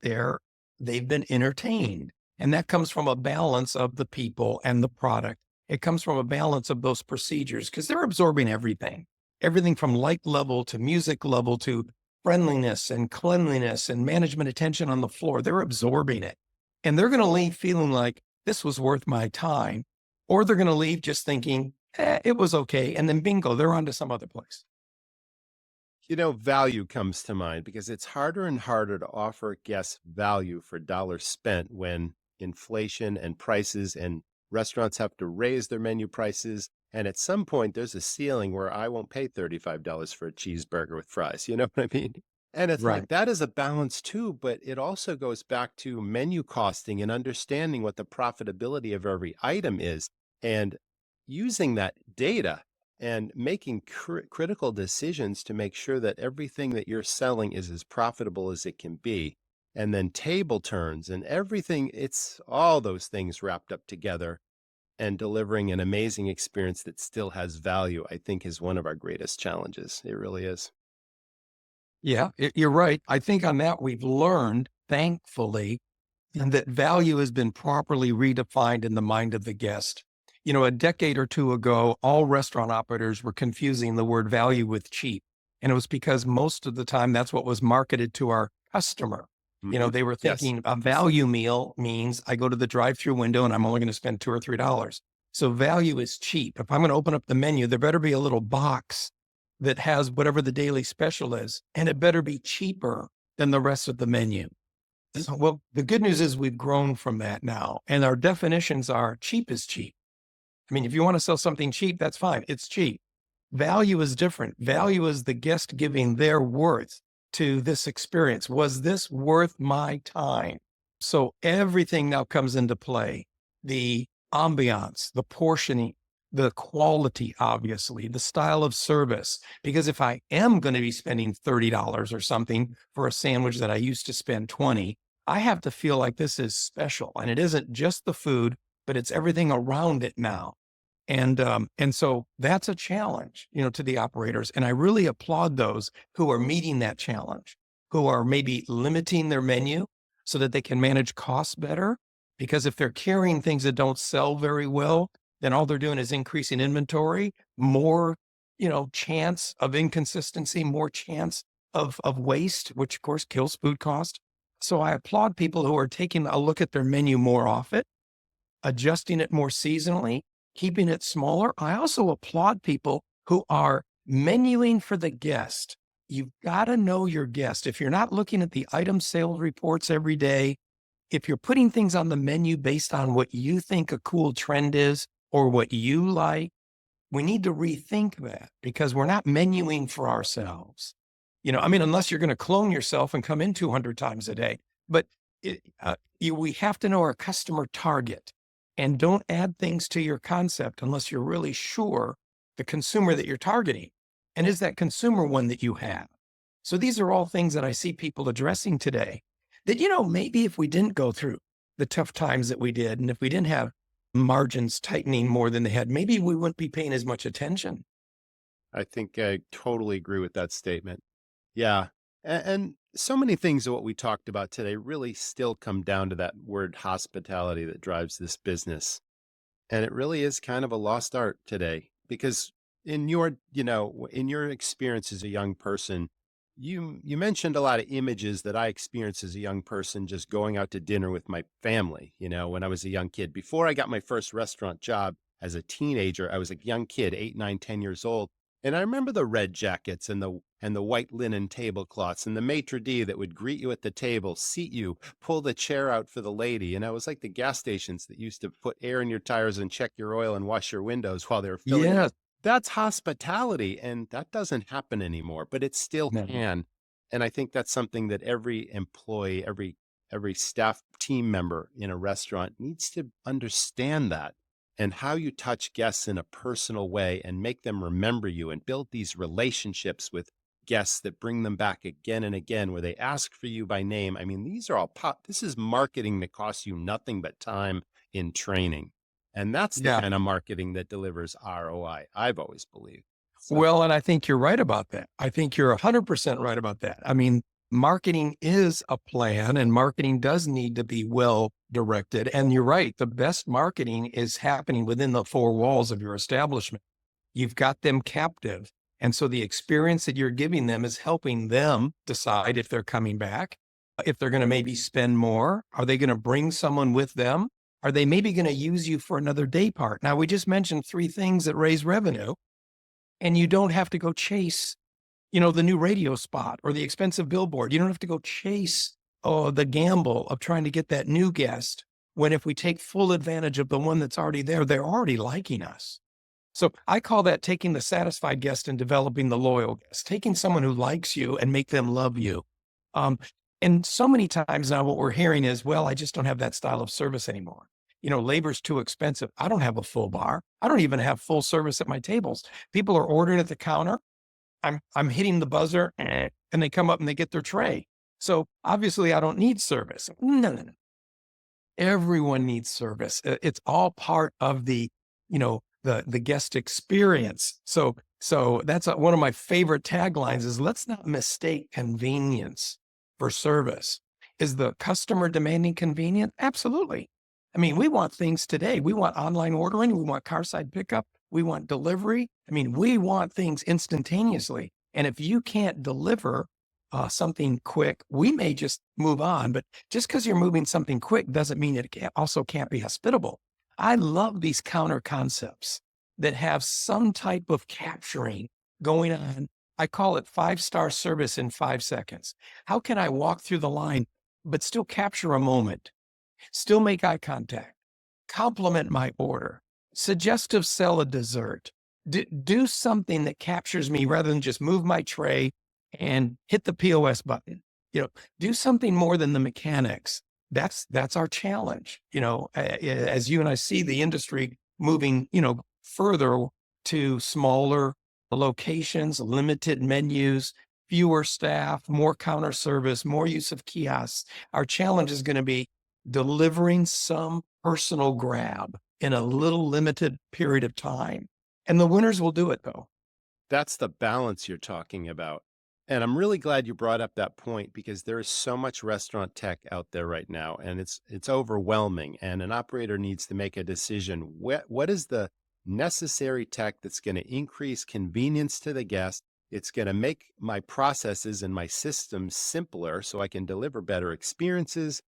C: they've been entertained. And that comes from a balance of the people and the product. It comes from a balance of those procedures, because they're absorbing everything from light level to music level to friendliness and cleanliness and management attention on the floor. They're absorbing it. And they're going to leave feeling like this was worth my time, or they're going to leave just thinking, it was okay. And then bingo, they're on to some other place.
A: Value comes to mind, because it's harder and harder to offer guests value for dollars spent when inflation and prices and restaurants have to raise their menu prices. And at some point, there's a ceiling where I won't pay $35 for a cheeseburger with fries. You know what I mean? And it's like, that is a balance too, but it also goes back to menu costing and understanding what the profitability of every item is, and using that data and making critical decisions to make sure that everything that you're selling is as profitable as it can be. And then table turns and everything, it's all those things wrapped up together, and delivering an amazing experience that still has value, I think, is one of our greatest challenges. It really is.
C: Yeah, you're right. I think on that, we've learned, thankfully, that value has been properly redefined in the mind of the guest. A decade or two ago, all restaurant operators were confusing the word value with cheap. And it was because most of the time that's what was marketed to our customer. They were thinking a value meal means I go to the drive-through window and I'm only going to spend $2 or $3. So value is cheap. If I'm going to open up the menu, there better be a little box that has whatever the daily special is, and it better be cheaper than the rest of the menu. So, well, the good news is we've grown from that now, and our definitions are cheap is cheap. I mean, if you want to sell something cheap, that's fine. It's cheap. Value is different. Value is the guest giving their worth to this experience. Was this worth my time? So everything now comes into play. The ambiance, the portioning, the quality, obviously, the style of service. Because if I am going to be spending $30 or something for a sandwich that I used to spend 20, I have to feel like this is special. And it isn't just the food, but it's everything around it now. And so that's a challenge, to the operators. And I really applaud those who are meeting that challenge, who are maybe limiting their menu so that they can manage costs better. Because if they're carrying things that don't sell very well, then all they're doing is increasing inventory, more, chance of inconsistency, more chance of waste, which of course kills food cost. So I applaud people who are taking a look at their menu more often, adjusting it more seasonally, keeping it smaller. I also applaud people who are menuing for the guest. You've got to know your guest. If you're not looking at the item sales reports every day, if you're putting things on the menu based on what you think a cool trend is or what you like, we need to rethink that, because we're not menuing for ourselves. Unless you're going to clone yourself and come in 200 times a day. But we have to know our customer target, and don't add things to your concept unless you're really sure the consumer that you're targeting. And is that consumer one that you have? So these are all things that I see people addressing today that, maybe if we didn't go through the tough times that we did, and if we didn't have margins tightening more than they had, maybe we wouldn't be paying as much attention.
A: I think I totally agree with that statement. Yeah. And so many things of what we talked about today really still come down to that word hospitality that drives this business. And it really is kind of a lost art today, because in your experience as a young person, you mentioned a lot of images that I experienced as a young person, just going out to dinner with my family, when I was a young kid. Before I got my first restaurant job as a teenager, I was a young kid, 8, 9, 10 years old. And I remember the red jackets and the white linen tablecloths and the maitre d' that would greet you at the table, seat you, pull the chair out for the lady. And it was like the gas stations that used to put air in your tires and check your oil and wash your windows while they were filling.
C: Yeah.
A: That's hospitality. And that doesn't happen anymore, but it still
C: No.
A: can. And I think that's something that every employee, every staff team member in a restaurant needs to understand that. And how you touch guests in a personal way and make them remember you and build these relationships with guests that bring them back again and again, where they ask for you by name. I mean, these are all this is marketing that costs you nothing but time in training. And that's the
C: Yeah.
A: kind of marketing that delivers ROI, I've always believed. So,
C: Well, and I think you're right about that. I think you're 100% right about that. Marketing is a plan, and marketing does need to be well directed. And you're right. The best marketing is happening within the four walls of your establishment. You've got them captive. And so the experience that you're giving them is helping them decide if they're coming back, if they're going to maybe spend more. Are they going to bring someone with them? Are they maybe going to use you for another day part? Now, we just mentioned 3 things that raise revenue, and you don't have to go chase the new radio spot or the expensive billboard. You don't have to go chase the gamble of trying to get that new guest, when if we take full advantage of the one that's already there, they're already liking us. So I call that taking the satisfied guest and developing the loyal guest, taking someone who likes you and make them love you. And so many times now what we're hearing is, well, I just don't have that style of service anymore. Labor's too expensive. I don't have a full bar. I don't even have full service at my tables. People are ordering at the counter. I'm hitting the buzzer and they come up and they get their tray. So obviously I don't need service. No. Everyone needs service. It's all part of the guest experience. So that's one of my favorite taglines is, let's not mistake convenience for service. Is the customer demanding convenient? Absolutely. We want things today. We want online ordering. We want carside pickup. We want delivery. We want things instantaneously. And if you can't deliver something quick, we may just move on. But just because you're moving something quick doesn't mean it also can't be hospitable. I love these counter concepts that have some type of capturing going on. I call it 5-star service in 5 seconds. How can I walk through the line, but still capture a moment, still make eye contact, compliment my order, suggestive sell a dessert, do something that captures me rather than just move my tray and hit the POS button. Do something more than the mechanics That's our challenge. As you and I see the industry moving, further to smaller locations, limited menus, fewer staff, more counter service, more use of kiosks. Our challenge is going to be delivering some personal grab in a little limited period of time. And the winners will do it, though.
A: That's the balance you're talking about. And I'm really glad you brought up that point because there is so much restaurant tech out there right now, and it's overwhelming. And an operator needs to make a decision. What is the necessary tech that's going to increase convenience to the guest? It's going to make my processes and my systems simpler so I can deliver better experiences,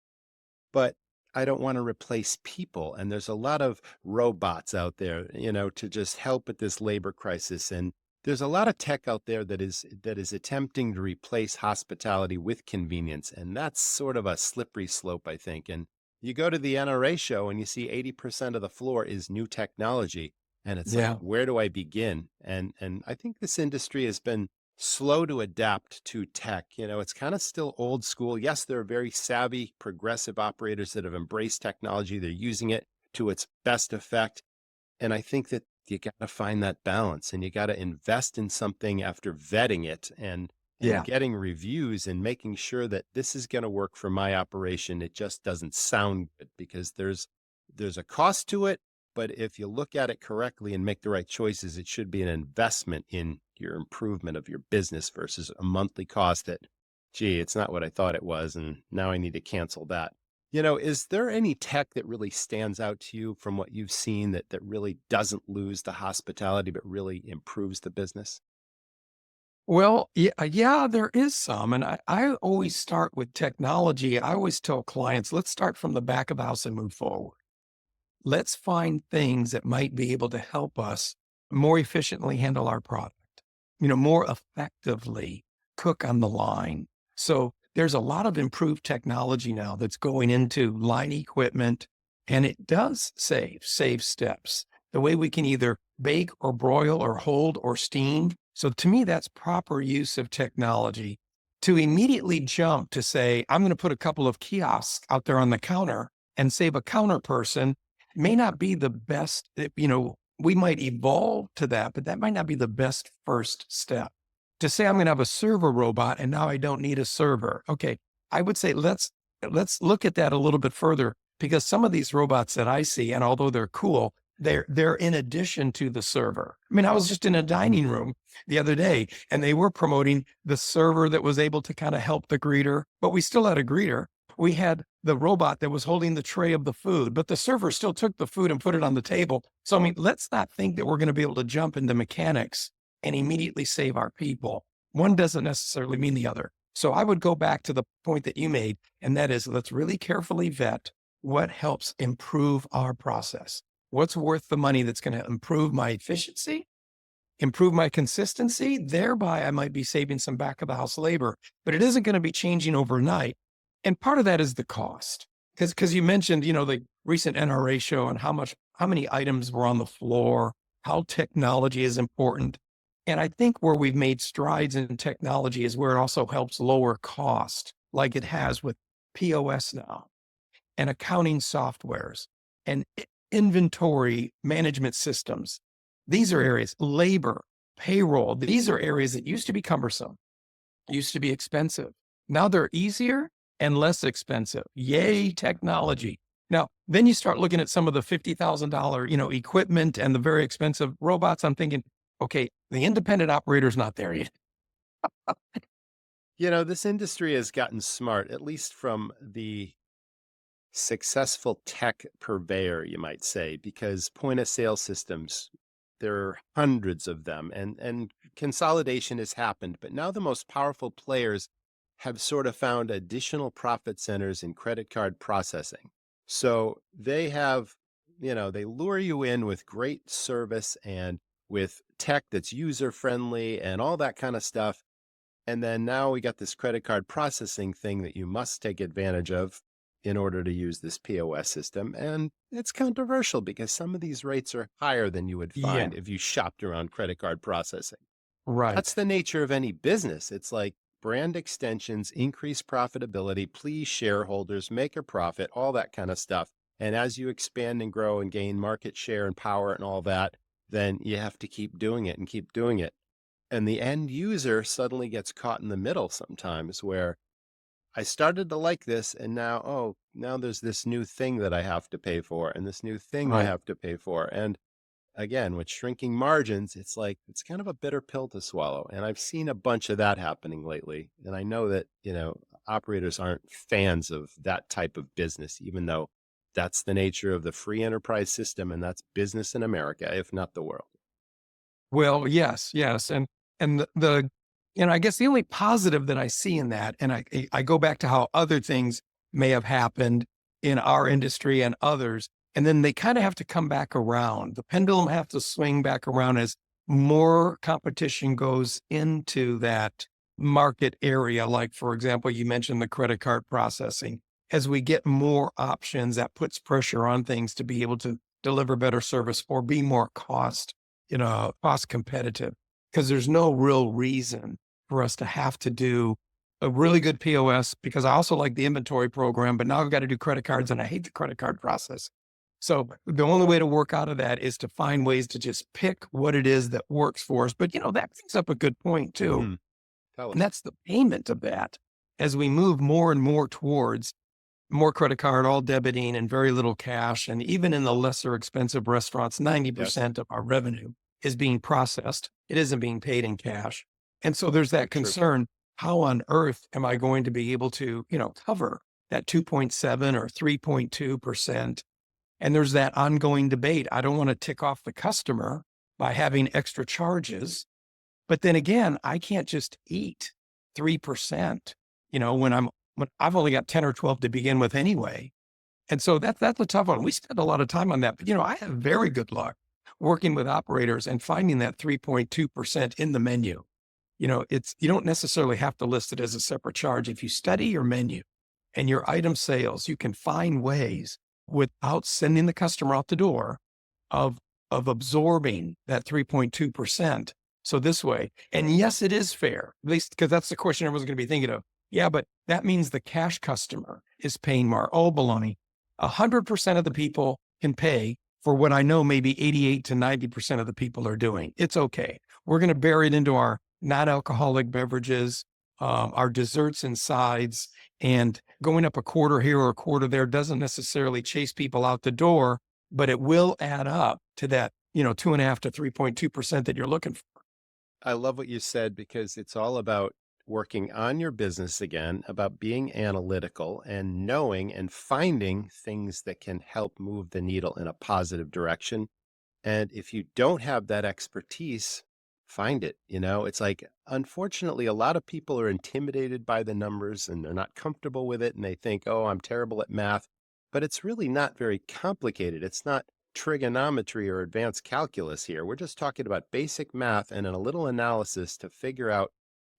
A: but I don't want to replace people. And there's a lot of robots out there, to just help with this labor crisis. And there's a lot of tech out there that is attempting to replace hospitality with convenience. And that's sort of a slippery slope, I think. And you go to the NRA show and you see 80% of the floor is new technology. And it's like,
C: Yeah.
A: where do I begin? And I think this industry has been slow to adapt to tech. It's kind of still old school. Yes, there are very savvy, progressive operators that have embraced technology. They're using it to its best effect. And I think that you got to find that balance, and you got to invest in something after vetting it and
C: Yeah.
A: getting reviews and making sure that this is going to work for my operation. It just doesn't sound good because there's a cost to it. But if you look at it correctly and make the right choices, it should be an investment in your improvement of your business versus a monthly cost that, gee, it's not what I thought it was, and now I need to cancel that. Is there any tech that really stands out to you from what you've seen that really doesn't lose the hospitality, but really improves the business?
C: Well, yeah, there is some. And I always start with technology. I always tell clients, let's start from the back of the house and move forward. Let's find things that might be able to help us more efficiently handle our product, more effectively cook on the line. So there's a lot of improved technology now that's going into line equipment, and it does save steps. The way we can either bake or broil or hold or steam. So to me, that's proper use of technology. To immediately jump to say, I'm going to put a couple of kiosks out there on the counter and save a counter person may not be the best. We might evolve to that, but that might not be the best first step. To say I'm going to have a server robot and now I don't need a server. Okay, I would say let's look at that a little bit further, because some of these robots that I see, and although they're cool, they're in addition to the server. I mean, I was just in a dining room the other day and they were promoting the server that was able to kind of help the greeter, but we still had a greeter. We had the robot that was holding the tray of the food, but the server still took the food and put it on the table. So, I mean, let's not think that we're going to be able to jump into mechanics and immediately save our people. One doesn't necessarily mean the other. So I would go back to the point that you made, and that is, let's really carefully vet what helps improve our process. What's worth the money that's going to improve my efficiency, improve my consistency, thereby I might be saving some back of the house labor, but it isn't going to be changing overnight. And part of that is the cost, because you mentioned, the recent NRA show and how many items were on the floor, how technology is important. And I think where we've made strides in technology is where it also helps lower cost, like it has with POS now and accounting softwares and inventory management systems. These are areas, labor, payroll. These are areas that used to be cumbersome, used to be expensive. Now they're easier and less expensive. Yay, technology. Now, then you start looking at some of the $50,000, equipment and the very expensive robots. I'm thinking, okay, the independent operator's not there yet.
A: This industry has gotten smart, at least from the successful tech purveyor, you might say, because point of sale systems, there are hundreds of them, and consolidation has happened. But now the most powerful players have sort of found additional profit centers in credit card processing. So they have, they lure you in with great service and with tech that's user friendly and all that kind of stuff. And then now we got this credit card processing thing that you must take advantage of in order to use this POS system. And it's controversial because some of these rates are higher than you would find if you shopped around credit card processing.
C: Right.
A: That's the nature of any business. It's like, brand extensions, increase profitability, please shareholders, make a profit, all that kind of stuff. And as you expand and grow and gain market share and power and all that, then you have to keep doing it and keep doing it. And the end user suddenly gets caught in the middle sometimes where I started to like this and now there's this new thing that I have to pay for and this new thing I
C: Right.
A: have to pay for. And again, with shrinking margins, it's like it's kind of a bitter pill to swallow. And I've seen a bunch of that happening lately. And I know that, operators aren't fans of that type of business, even though that's the nature of the free enterprise system and that's business in America, if not the world.
C: Well, yes, yes. And I guess the only positive that I see in that, and I go back to how other things may have happened in our industry and others, and then they kind of have to come back around. The pendulum have to swing back around as more competition goes into that market area. Like, for example, you mentioned the credit card processing. As we get more options, that puts pressure on things to be able to deliver better service or be more cost competitive, because there's no real reason for us to have to do a really good POS, because I also like the inventory program, but now I've got to do credit cards and I hate the credit card process. So the only way to work out of that is to find ways to just pick what it is that works for us. But, that brings up a good point too.
A: Mhm. Tell
C: And
A: us.
C: that's the payment of that. As we move more and more towards more credit card, all debiting and very little cash. And even in the lesser expensive restaurants, 90% of our revenue is being processed. It isn't being paid in cash. And so there's that
A: True.
C: concern. How on earth am I going to be able to, cover that 2.7 or 3.2%? And there's that ongoing debate. I don't want to tick off the customer by having extra charges. But then again, I can't just eat 3%, when I've only got 10 or 12 to begin with anyway. And so that's a tough one. We spend a lot of time on that, but I have very good luck working with operators and finding that 3.2% in the menu. You don't necessarily have to list it as a separate charge. If you study your menu and your item sales, you can find ways without sending the customer out the door of absorbing that 3.2%. So this way, and yes, it is fair, at least because that's the question everyone's going to be thinking of. Yeah, but that means the cash customer is paying more. Oh, baloney. 100% of the people can pay for what I know maybe 88 to 90% of the people are doing. It's okay. We're going to bury it into our non-alcoholic beverages, our desserts and sides, and going up a quarter here or a quarter there doesn't necessarily chase people out the door, but it will add up to that, 2.5 to 3.2% that you're looking for.
A: I love what you said because it's all about working on your business again, about being analytical and knowing and finding things that can help move the needle in a positive direction. And if you don't have that expertise, find it. It's like, unfortunately, a lot of people are intimidated by the numbers and they're not comfortable with it. And they think, oh, I'm terrible at math, but it's really not very complicated. It's not trigonometry or advanced calculus here. We're just talking about basic math and a little analysis to figure out,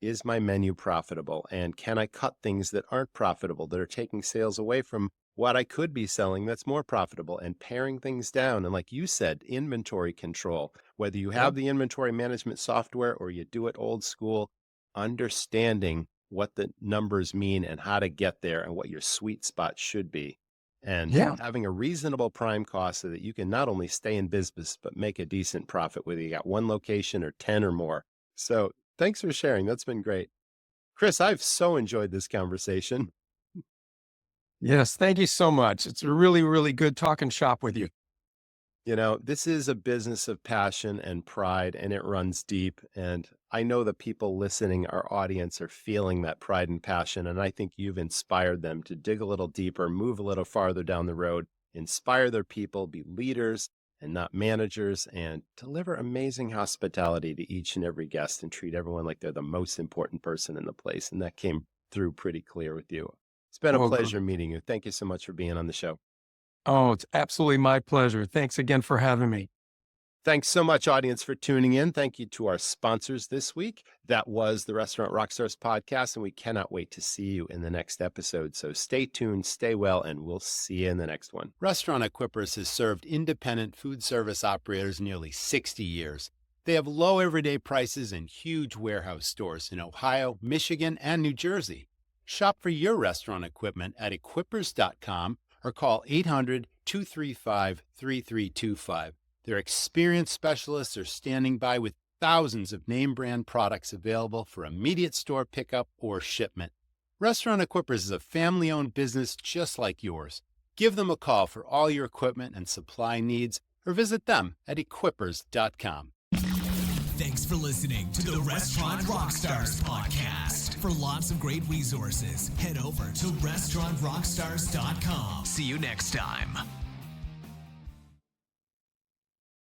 A: is my menu profitable? And can I cut things that aren't profitable, that are taking sales away from what I could be selling that's more profitable, and paring things down? And like you said, inventory control, whether you have the inventory management software or you do it old school, understanding what the numbers mean and how to get there and what your sweet spot should be. And having a reasonable prime cost so that you can not only stay in business, but make a decent profit, whether you got one location or 10 or more. So thanks for sharing. That's been great. Chris, I've so enjoyed this conversation.
C: Yes, thank you so much. It's really, really good talking shop with you.
A: This is a business of passion and pride, and it runs deep. And I know the people listening, our audience, are feeling that pride and passion. And I think you've inspired them to dig a little deeper, move a little farther down the road, inspire their people, be leaders and not managers, and deliver amazing hospitality to each and every guest and treat everyone like they're the most important person in the place. And that came through pretty clear with you. It's been a pleasure meeting you. Thank you so much for being on the show.
C: Oh, it's absolutely my pleasure. Thanks again for having me.
A: Thanks so much, audience, for tuning in. Thank you to our sponsors this week. That was the Restaurant Rockstars Podcast, and we cannot wait to see you in the next episode. So stay tuned, stay well, and we'll see you in the next one. Restaurant Equippers has served independent food service operators nearly 60 years.
D: They have low everyday prices and huge warehouse stores in Ohio, Michigan, and New Jersey. Shop for your restaurant equipment at equippers.com or call 800-235-3325. Their experienced specialists are standing by with thousands of name brand products available for immediate store pickup or shipment. Restaurant Equippers is a family-owned business just like yours. Give them a call for all your equipment and supply needs or visit them at equippers.com.
B: Thanks for listening to the Restaurant Rockstars Podcast. For lots of great resources, head over to restaurantrockstars.com. See you next time.